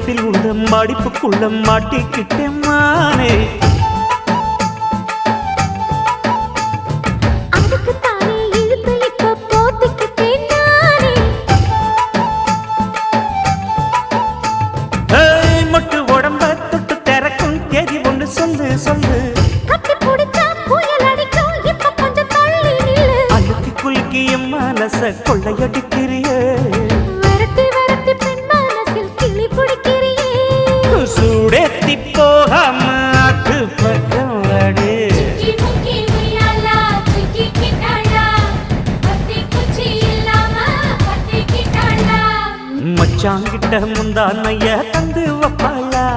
இடுப்பில் உள்ள மடிப்புக்குள்ள மாட்டிக்கிட்டேன் மானே. மொட்டு உடம்ப தொட்டு திறக்கும் தேதி ஒன்று சொல்லு சொல்லு. அழுத்தி குலுக்கி என் மனச கொள்ளையடிக்கிறியே. சூடேத்தி போகாம ஆட்டு பக்கம் வாடு. மச்சாங்கிட்ட முந்தானைய தந்து வப்பாளா.